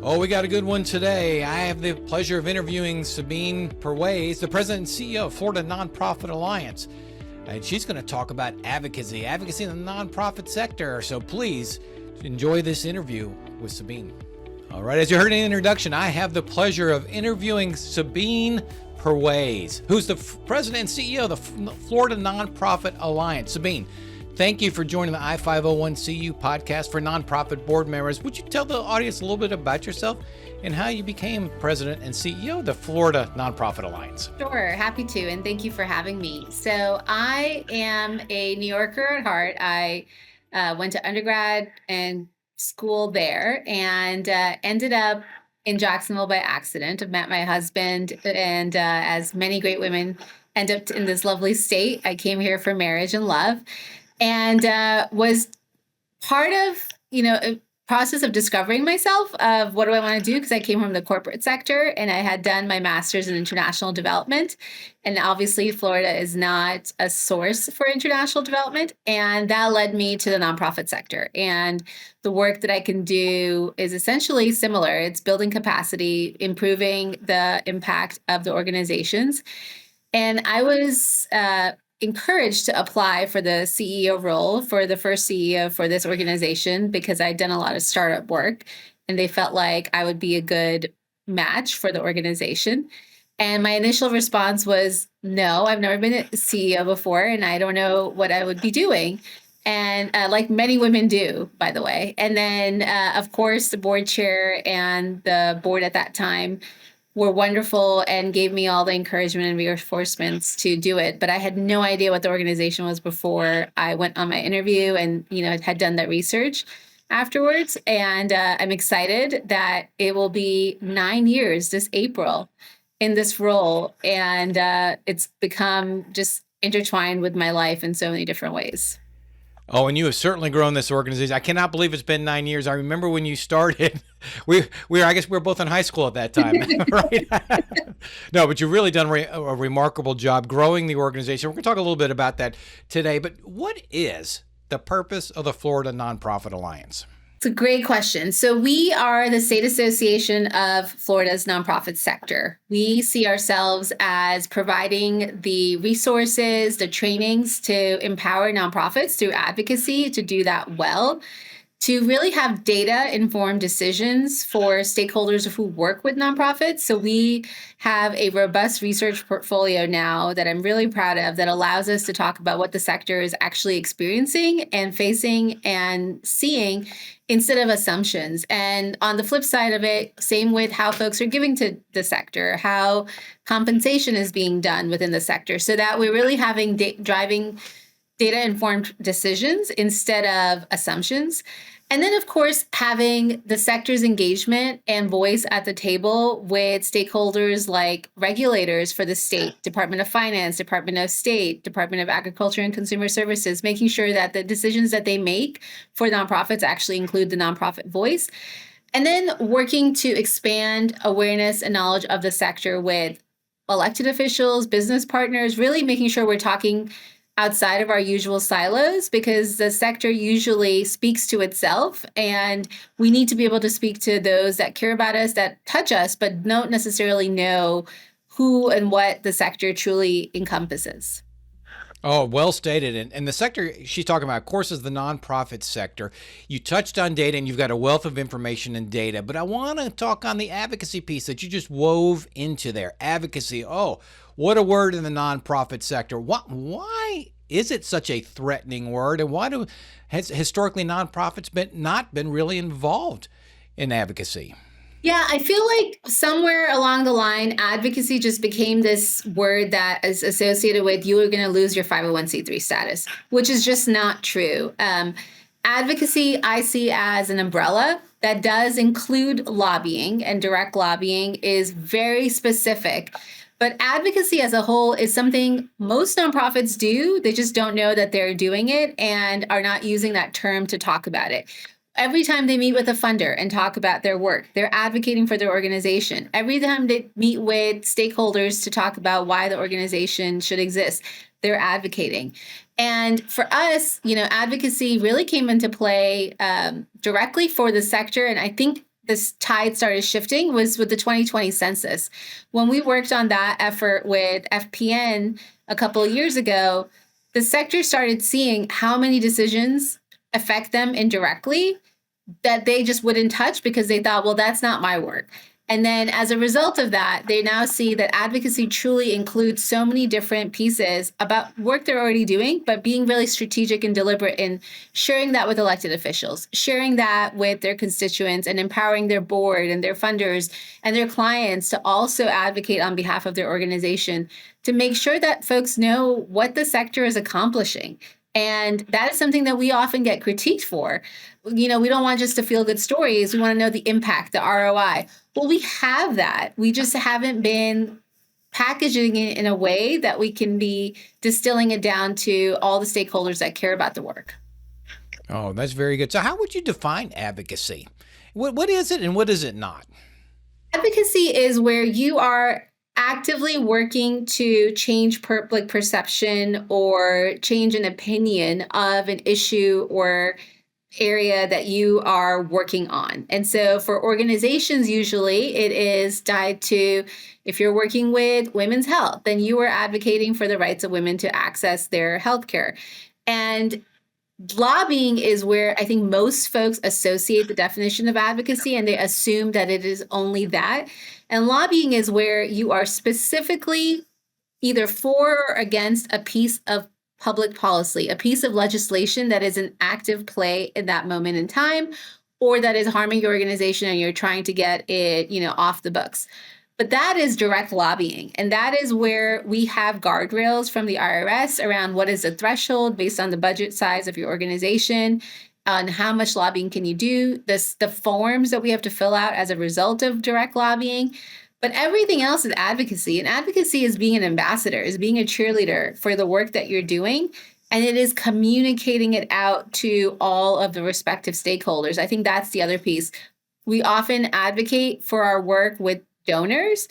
Oh, we got a good one today. I have the pleasure of interviewing Sabeen Perwaiz, the president and CEO of Florida Nonprofit Alliance. And she's going to talk about advocacy in the nonprofit sector. So please enjoy this interview with Sabeen. All right, as you heard in the introduction, I have the pleasure of interviewing Sabeen Perwaiz, who's the president and CEO of the Florida Nonprofit Alliance. Sabeen, thank you for joining the I-501CU podcast for nonprofit board members. Would you tell the audience a little bit about yourself and how you became president and CEO of the Florida Nonprofit Alliance? Sure, happy to, and thank you for having me. So I am a New Yorker at heart. I went to undergrad and school there and ended up in Jacksonville by accident. I met my husband, and as many great women end up in this lovely state, I came here for marriage and love. And was part of, a process of discovering myself of what do I want to do, because I came from the corporate sector and I had done my master's in international development. And obviously, Florida is not a source for international development. And that led me to the nonprofit sector. And the work that I can do is essentially similar. It's building capacity, improving the impact of the organizations. And I was encouraged to apply for the CEO role, for the first CEO for this organization, because I'd done a lot of startup work and they felt like I would be a good match for the organization. And my initial response was, no, I've never been a CEO before and I don't know what I would be doing. And like many women do, by the way. And then, of course, the board chair and the board at that time were wonderful and gave me all the encouragement and reinforcements to do it. But I had no idea what the organization was before I went on my interview and, had done that research afterwards. And I'm excited that it will be 9 years this April in this role. And it's become just intertwined with my life in so many different ways. Oh, and you have certainly grown this organization. I cannot believe it's been 9 years. I remember when you started, I guess we were both in high school at that time, right? No, but you've really done a remarkable job growing the organization. We're going to talk a little bit about that today, but what is the purpose of the Florida Nonprofit Alliance? It's a great question. So we are the state association of Florida's nonprofit sector. We see ourselves as providing the resources, the trainings to empower nonprofits through advocacy to do that well, to really have data-informed decisions for stakeholders who work with nonprofits. So we have a robust research portfolio now that I'm really proud of that allows us to talk about what the sector is actually experiencing and facing and seeing instead of assumptions. And on the flip side of it, same with how folks are giving to the sector, how compensation is being done within the sector, so that we're really having driving data-informed decisions instead of assumptions. And then, of course, having the sector's engagement and voice at the table with stakeholders like regulators for the state, Department of Finance, Department of State, Department of Agriculture and Consumer Services, making sure that the decisions that they make for nonprofits actually include the nonprofit voice. And then working to expand awareness and knowledge of the sector with elected officials, business partners, really making sure we're talking outside of our usual silos, because the sector usually speaks to itself and we need to be able to speak to those that care about us, that touch us, but don't necessarily know who and what the sector truly encompasses. Oh, well stated. And the sector she's talking about, of course, is the nonprofit sector. You touched on data and you've got a wealth of information and data, but I want to talk on the advocacy piece that you just wove into there. Advocacy. Oh, what a word in the nonprofit sector. Why is it such a threatening word? And why has historically nonprofits not been really involved in advocacy? Yeah, I feel like somewhere along the line, advocacy just became this word that is associated with you are going to lose your 501c3 status, which is just not true. Advocacy, I see as an umbrella that does include lobbying, and direct lobbying is very specific. But advocacy as a whole is something most nonprofits do. They just don't know that they're doing it and are not using that term to talk about it. Every time they meet with a funder and talk about their work, they're advocating for their organization. Every time they meet with stakeholders to talk about why the organization should exist, they're advocating. And for us, advocacy really came into play directly for the sector. And I think this tide started shifting was with the 2020 census. When we worked on that effort with FPN a couple of years ago, the sector started seeing how many decisions affect them indirectly that they just wouldn't touch because they thought, well, that's not my work. And then as a result of that, they now see that advocacy truly includes so many different pieces about work they're already doing, but being really strategic and deliberate in sharing that with elected officials, sharing that with their constituents, and empowering their board and their funders and their clients to also advocate on behalf of their organization to make sure that folks know what the sector is accomplishing. And that is something that we often get critiqued for. We don't want just to feel good stories. We want to know the impact, the ROI. Well, we have that. We just haven't been packaging it in a way that we can be distilling it down to all the stakeholders that care about the work. Oh, that's very good. So how would you define advocacy? What is it and what is it not? Advocacy is where you are actively working to change public perception or change an opinion of an issue or area that you are working on. And so for organizations, usually it is tied to, if you're working with women's health, then you are advocating for the rights of women to access their healthcare. And lobbying is where I think most folks associate the definition of advocacy, and they assume that it is only that. And lobbying is where you are specifically either for or against a piece of public policy, a piece of legislation that is an active play in that moment in time, or that is harming your organization and you're trying to get it, off the books. But that is direct lobbying. And that is where we have guardrails from the IRS around what is the threshold based on the budget size of your organization, on how much lobbying can you do, the forms that we have to fill out as a result of direct lobbying. But everything else is advocacy. And advocacy is being an ambassador, is being a cheerleader for the work that you're doing. And it is communicating it out to all of the respective stakeholders. I think that's the other piece. We often advocate for our work with donors,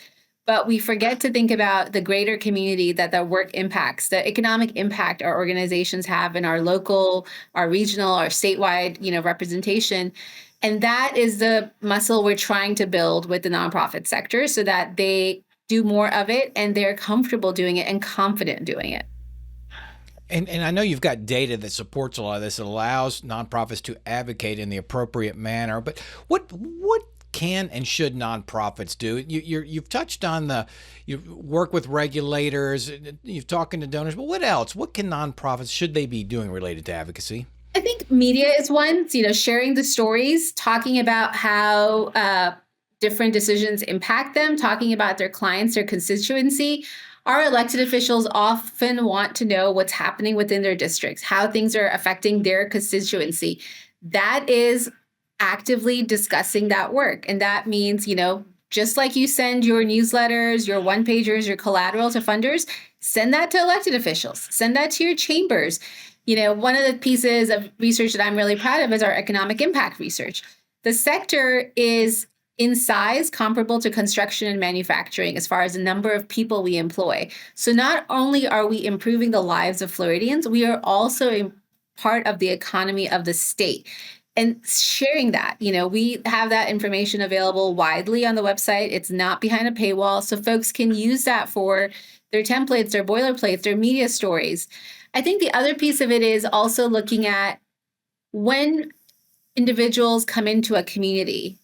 but we forget to think about the greater community that the work impacts, the economic impact our organizations have in our local, our regional, our statewide, representation. And that is the muscle we're trying to build with the nonprofit sector so that they do more of it and they're comfortable doing it and confident doing it. And I know you've got data that supports a lot of this. It allows nonprofits to advocate in the appropriate manner. But what can and should nonprofits do? You've touched on you work with regulators, you've talking to donors, but what else? What can nonprofits, should they be doing related to advocacy? I think media is one, sharing the stories, talking about how different decisions impact them, talking about their clients, their constituency. Our elected officials often want to know what's happening within their districts, how things are affecting their constituency. That is actively discussing that work. And that means, just like you send your newsletters, your one-pagers, your collateral to funders, send that to elected officials, send that to your chambers. One of the pieces of research that I'm really proud of is our economic impact research. The sector is in size comparable to construction and manufacturing as far as the number of people we employ. So not only are we improving the lives of Floridians, we are also a part of the economy of the state. And sharing that, we have that information available widely on the website. It's not behind a paywall, so folks can use that for their templates, their boilerplates, their media stories. I think the other piece of it is also looking at when individuals come into a community,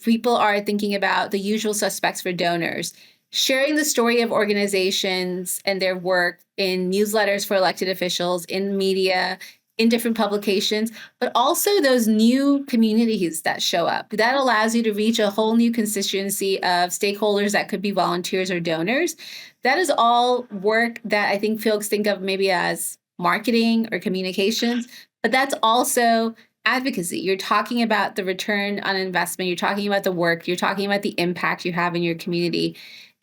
people are thinking about the usual suspects for donors, sharing the story of organizations and their work in newsletters for elected officials, in media, in different publications, but also those new communities that show up. That allows you to reach a whole new constituency of stakeholders that could be volunteers or donors. That is all work that I think folks think of maybe as marketing or communications, but that's also advocacy. You're talking about the return on investment, you're talking about the work, you're talking about the impact you have in your community,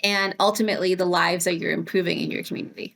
and ultimately the lives that you're improving in your community.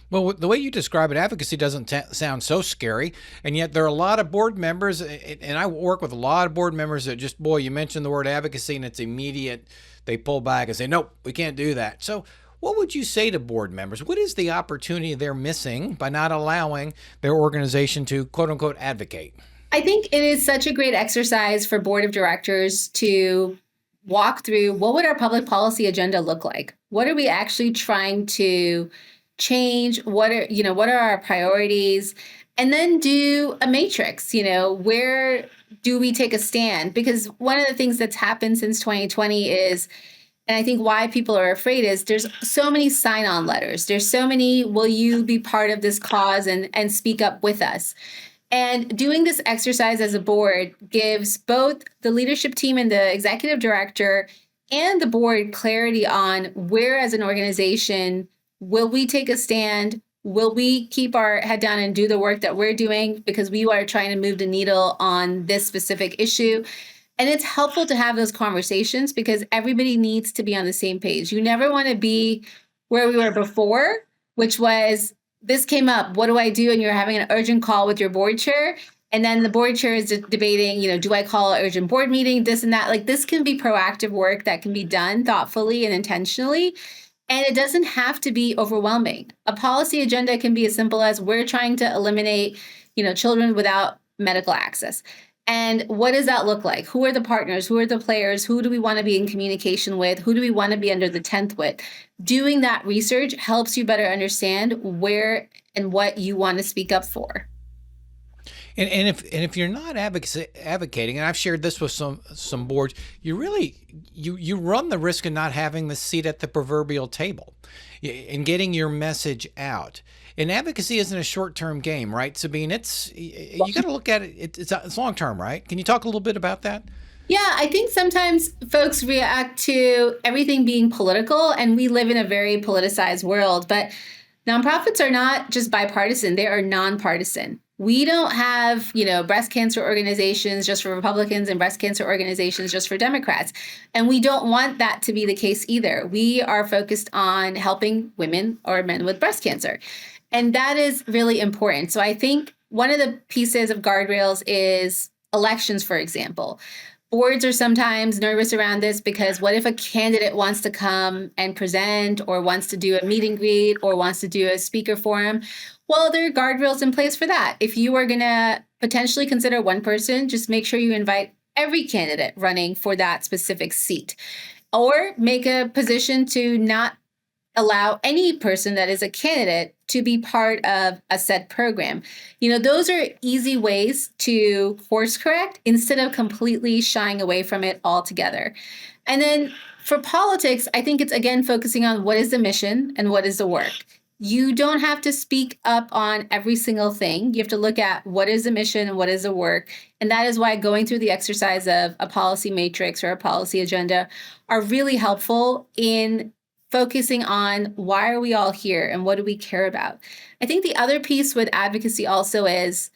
Well, the way you describe it, advocacy doesn't sound so scary, and yet there are a lot of board members, and I work with a lot of board members that just, boy, you mention the word advocacy and it's immediate. They pull back and say, nope, we can't do that. So what would you say to board members? What is the opportunity they're missing by not allowing their organization to, quote unquote, advocate? I think it is such a great exercise for board of directors to walk through what would our public policy agenda look like? What are we actually trying to change? What are our priorities? And then do a matrix, where do we take a stand? Because one of the things that's happened since 2020 is, and I think why people are afraid is there's so many sign-on letters. There's so many, will you be part of this cause and speak up with us? And doing this exercise as a board gives both the leadership team and the executive director and the board clarity on where, as an organization, will we take a stand? Will we keep our head down and do the work that we're doing because we are trying to move the needle on this specific issue? And it's helpful to have those conversations because everybody needs to be on the same page. You never want to be where we were before, which was this came up, what do I do? And you're having an urgent call with your board chair. And then the board chair is debating, do I call an urgent board meeting, this and that? Like, this can be proactive work that can be done thoughtfully and intentionally. And it doesn't have to be overwhelming. A policy agenda can be as simple as we're trying to eliminate, children without medical access. And what does that look like? Who are the partners? Who are the players? Who do we want to be in communication with? Who do we want to be under the tent with? Doing that research helps you better understand where and what you want to speak up for. And if you're not advocating, and I've shared this with some boards, you really you run the risk of not having the seat at the proverbial table, and getting your message out. And advocacy isn't a short-term game, right, Sabeen? You got to look at it. It's long-term, right? Can you talk a little bit about that? Yeah, I think sometimes folks react to everything being political, and we live in a very politicized world. But nonprofits are not just bipartisan; they are nonpartisan. We don't have, breast cancer organizations just for Republicans and breast cancer organizations just for Democrats. And we don't want that to be the case either. We are focused on helping women or men with breast cancer. And that is really important. So I think one of the pieces of guardrails is elections, for example. Boards are sometimes nervous around this because what if a candidate wants to come and present or wants to do a meet and greet or wants to do a speaker forum? Well, there are guardrails in place for that. If you are going to potentially consider one person, just make sure you invite every candidate running for that specific seat, or make a position to not allow any person that is a candidate to be part of a said program. Those are easy ways to course correct instead of completely shying away from it altogether. And then for politics, I think it's, again, focusing on what is the mission and what is the work. You don't have to speak up on every single thing. You have to look at what is the mission and what is the work. And that is why going through the exercise of a policy matrix or a policy agenda are really helpful in focusing on why are we all here and what do we care about. I think the other piece with advocacy also is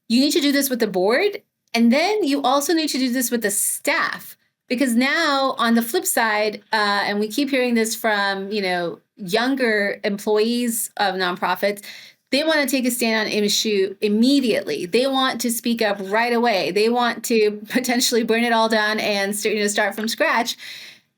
you need to do this with the board, and then you also need to do this with the staff. Because now, on the flip side, and we keep hearing this from, younger employees of nonprofits, they want to take a stand on an issue immediately. They want to speak up right away. They want to potentially burn it all down and start from scratch.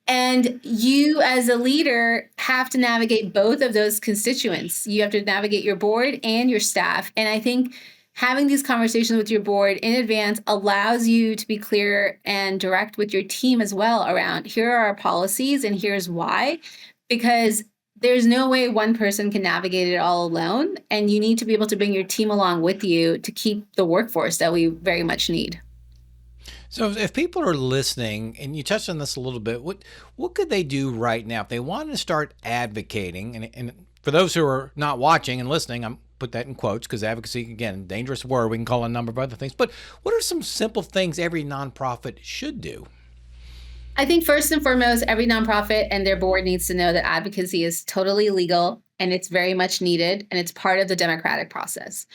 And you, as a leader, have to navigate both of those constituents. You have to navigate your board and your staff. And I think having these conversations with your board in advance allows you to be clear and direct with your team as well around here are our policies and here's why, because there's no way one person can navigate it all alone. And you need to be able to bring your team along with you to keep the workforce that we very much need. So if people are listening, and you touched on this a little bit, what could they do right now if they want to start advocating? And for those who are not watching and listening, I'm put that in quotes because advocacy, again, dangerous word. We can call it a number of other things. But what are some simple things every nonprofit should do? I think first and foremost, every nonprofit and their board needs to know that advocacy is totally legal and it's very much needed and it's part of the democratic process.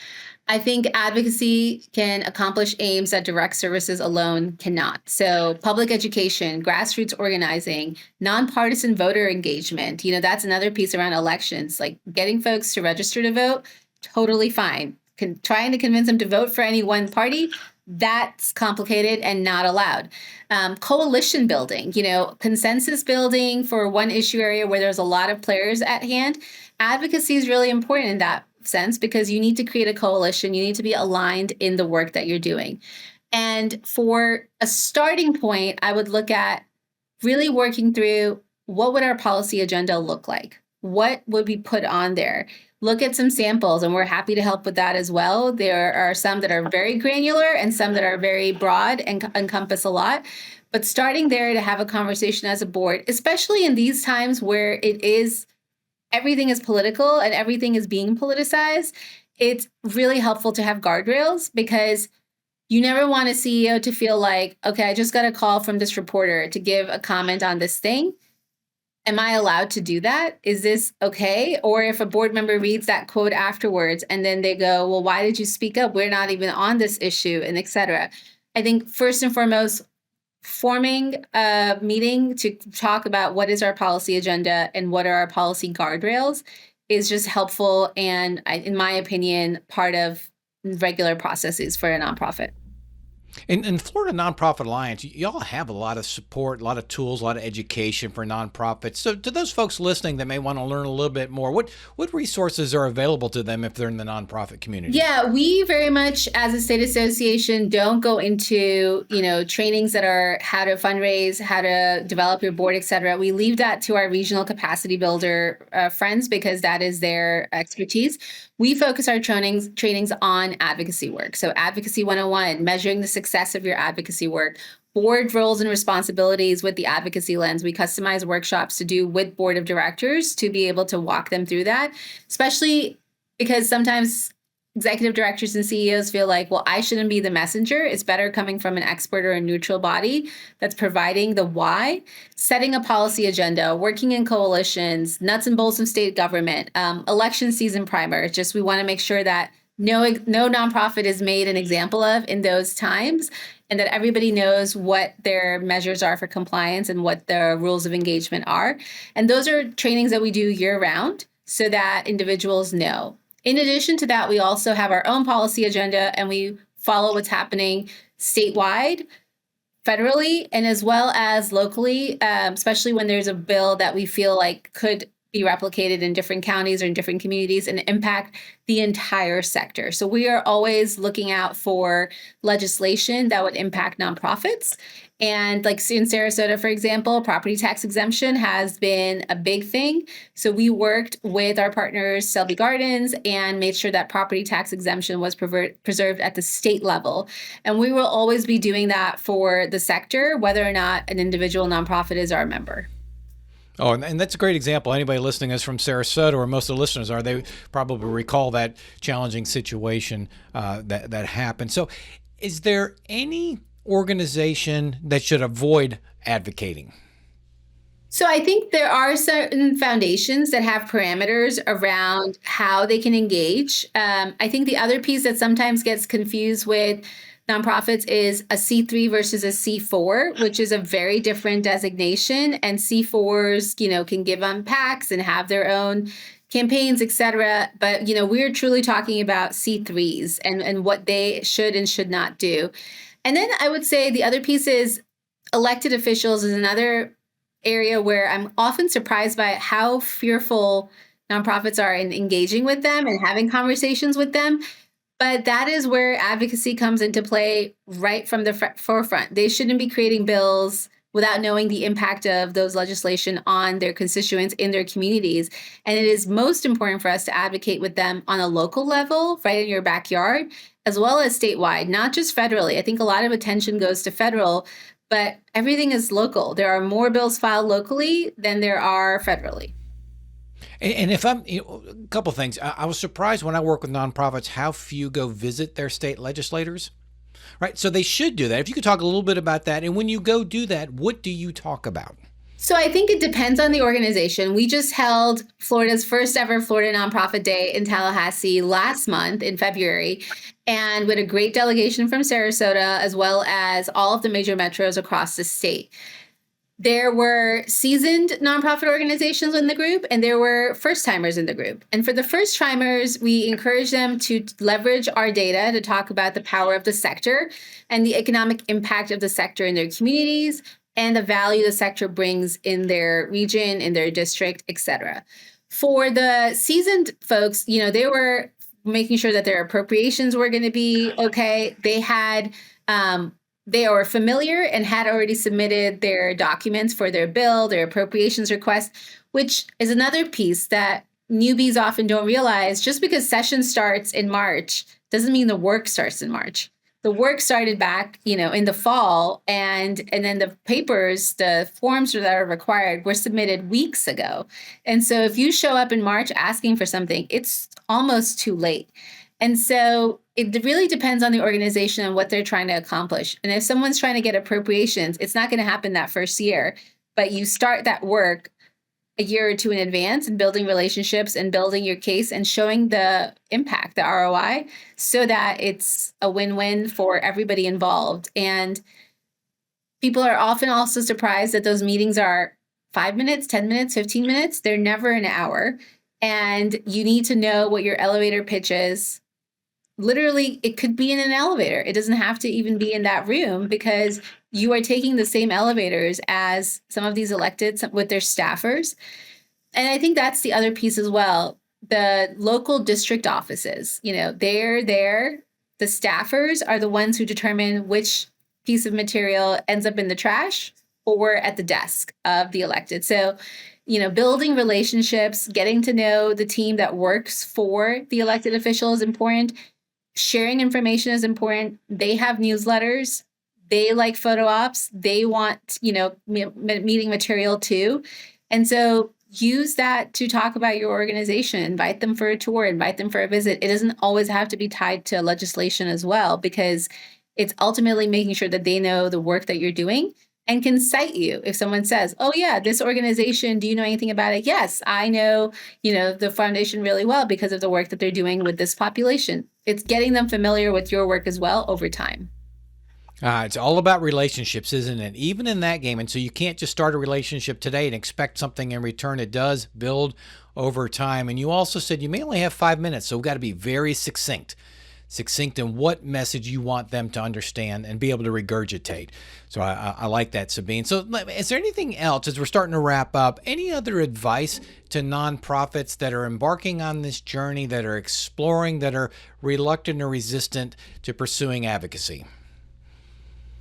I think advocacy can accomplish aims that direct services alone cannot. So public education, grassroots organizing, nonpartisan voter engagement, that's another piece around elections, like getting folks to register to vote, totally fine. Trying to convince them to vote for any one party, that's complicated and not allowed. Coalition building, consensus building for one issue area where there's a lot of players at hand. Advocacy is really important in that. sense because you need to create a coalition. You need to be aligned in the work that you're doing. And for a starting point, I would look at really working through what would our policy agenda look like? What would we put on there? Look at some samples, and we're happy to help with that as well. There are some that are very granular and some that are very broad and encompass a lot. But starting there to have a conversation as a board, especially in these times where everything is political and everything is being politicized, it's really helpful to have guardrails because you never want a CEO to feel like, okay, I just got a call from this reporter to give a comment on this thing. Am I allowed to do that? Is this okay? Or if a board member reads that quote afterwards and then they go, well, why did you speak up? We're not even on this issue, and et cetera. I think first and foremost, forming a meeting to talk about what is our policy agenda and what are our policy guardrails is just helpful and, in my opinion, part of regular processes for a nonprofit. In Florida Nonprofit Alliance, y'all have a lot of support, a lot of tools, a lot of education for nonprofits. So to those folks listening that may want to learn a little bit more, what resources are available to them if they're in the nonprofit community? Yeah, we very much as a state association don't go into, trainings that are how to fundraise, how to develop your board, et cetera. We leave that to our regional capacity builder friends because that is their expertise. We focus our trainings on advocacy work. So Advocacy 101, measuring the success of your advocacy work, board roles and responsibilities with the advocacy lens. We customize workshops to do with board of directors to be able to walk them through that, especially because sometimes executive directors and CEOs feel like, well, I shouldn't be the messenger. It's better coming from an expert or a neutral body that's providing the why, setting a policy agenda, working in coalitions, nuts and bolts of state government, election season primer. Just we want to make sure that no nonprofit is made an example of in those times, and that everybody knows what their measures are for compliance and what the rules of engagement are. And those are trainings that we do year round so that individuals know. In addition to that, we also have our own policy agenda and we follow what's happening statewide, federally, and as well as locally, especially when there's a bill that we feel like could be replicated in different counties or in different communities and impact the entire sector. So we are always looking out for legislation that would impact nonprofits. And like in Sarasota, for example, property tax exemption has been a big thing. So we worked with our partners, Selby Gardens, and made sure that property tax exemption was preserved at the state level. And we will always be doing that for the sector, whether or not an individual nonprofit is our member. Oh, and that's a great example. Anybody listening is from Sarasota, or most of the listeners are, they probably recall that challenging situation that happened. So is there any organization that should avoid advocating? So I think there are certain foundations that have parameters around how they can engage. I think the other piece that sometimes gets confused with nonprofits is a C3 versus a C4, which is a very different designation. And C4s, can give them PACs and have their own campaigns, et cetera. But, we're truly talking about C3s and what they should and should not do. And then I would say the other piece is elected officials is another area where I'm often surprised by how fearful nonprofits are in engaging with them and having conversations with them. But that is where advocacy comes into play right from the forefront. They shouldn't be creating bills without knowing the impact of those legislation on their constituents in their communities. And it is most important for us to advocate with them on a local level, right in your backyard, as well as statewide, not just federally. I think a lot of attention goes to federal, but everything is local. There are more bills filed locally than there are federally. And if I'm, a couple of things. I was surprised when I work with nonprofits how few go visit their state legislators, right? So they should do that. If you could talk a little bit about that. And when you go do that, what do you talk about? So I think it depends on the organization. We just held Florida's first ever Florida Nonprofit Day in Tallahassee last month in February. And with a great delegation from Sarasota, as well as all of the major metros across the state. There were seasoned nonprofit organizations in the group, and there were first-timers in the group. And for the first-timers, we encourage them to leverage our data to talk about the power of the sector and the economic impact of the sector in their communities and the value the sector brings in their region, in their district, et cetera. For the seasoned folks, there were making sure that their appropriations were going to be okay. They were familiar and had already submitted their documents for their bill, their appropriations request, which is another piece that newbies often don't realize. Just because session starts in March doesn't mean the work starts in March. The work started back, in the fall, and then the papers, the forms that are required were submitted weeks ago. And so if you show up in March asking for something, it's almost too late. And so it really depends on the organization and what they're trying to accomplish. And if someone's trying to get appropriations, it's not going to happen that first year, but you start that work a year or two in advance and building relationships and building your case and showing the impact, the ROI, so that it's a win-win for everybody involved. And people are often also surprised that those meetings are 5 minutes, 10 minutes, 15 minutes. They're never an hour. And you need to know what your elevator pitch is. Literally, it could be in an elevator. It doesn't have to even be in that room, because you are taking the same elevators as some of these electeds with their staffers. And I think that's the other piece as well. The local district offices, they're there. The staffers are the ones who determine which piece of material ends up in the trash or at the desk of the elected. So, building relationships, getting to know the team that works for the elected official is important. Sharing information is important. They have newsletters. They like photo ops. They want, meeting material too. And so use that to talk about your organization. Invite them for a tour, invite them for a visit. It doesn't always have to be tied to legislation as well, because it's ultimately making sure that they know the work that you're doing and can cite you. If someone says, oh yeah, this organization, do you know anything about it? Yes, I know, the foundation really well because of the work that they're doing with this population. It's getting them familiar with your work as well over time. It's all about relationships, isn't it? Even in that game. And so you can't just start a relationship today and expect something in return. It does build over time. And you also said you may only have 5 minutes, so we've got to be very succinct in what message you want them to understand and be able to regurgitate. So I like that, Sabeen. So is there anything else, as we're starting to wrap up, any other advice to nonprofits that are embarking on this journey, that are exploring, that are reluctant or resistant to pursuing advocacy?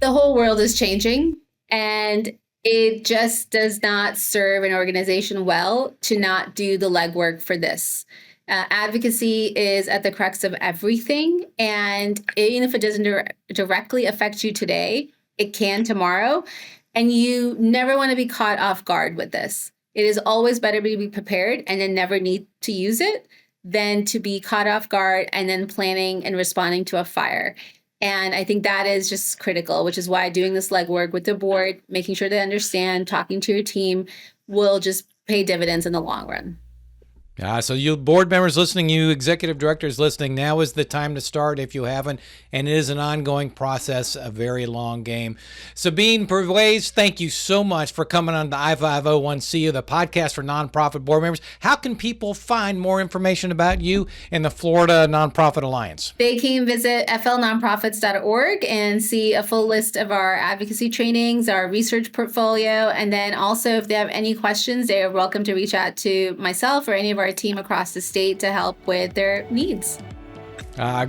The whole world is changing, and it just does not serve an organization well to not do the legwork for this. Advocacy is at the crux of everything. And even if it doesn't directly affect you today, it can tomorrow. And you never want to be caught off guard with this. It is always better to be prepared and then never need to use it than to be caught off guard and then planning and responding to a fire. And I think that is just critical, which is why doing this legwork with the board, making sure they understand, talking to your team will just pay dividends in the long run. So you board members listening, you executive directors listening, now is the time to start if you haven't. And it is an ongoing process, a very long game. Sabeen Perwaiz, thank you so much for coming on the I-501-CU, the podcast for nonprofit board members. How can people find more information about you and the Florida Nonprofit Alliance? They can visit flnonprofits.org and see a full list of our advocacy trainings, our research portfolio. And then also, if they have any questions, they are welcome to reach out to myself or any of our team across the state to help with their needs.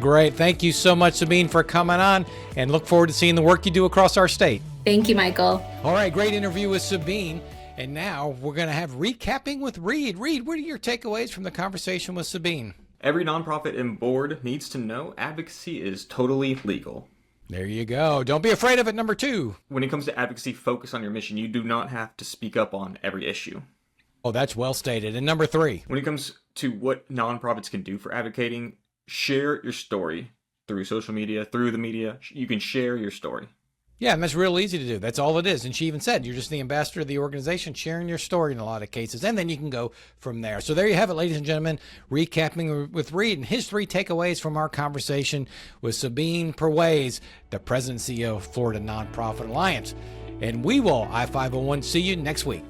Great. Thank you so much, Sabeen, for coming on, and look forward to seeing the work you do across our state. Thank you, Michael. All right, great interview with Sabeen. And now we're going to have recapping with Reed. Reed, what are your takeaways from the conversation with Sabeen? Every nonprofit and board needs to know advocacy is totally legal. There you go. Don't be afraid of it. Number 2. When it comes to advocacy, focus on your mission. You do not have to speak up on every issue. Oh, that's well stated. And number 3. When it comes to what nonprofits can do for advocating, share your story through social media, through the media. You can share your story. Yeah, and that's real easy to do. That's all it is. And she even said, you're just the ambassador of the organization, sharing your story in a lot of cases. And then you can go from there. So there you have it, ladies and gentlemen, recapping with Reed and his 3 takeaways from our conversation with Sabeen Perwaiz, the president and CEO of Florida Nonprofit Alliance. And we will, I-501, see you next week.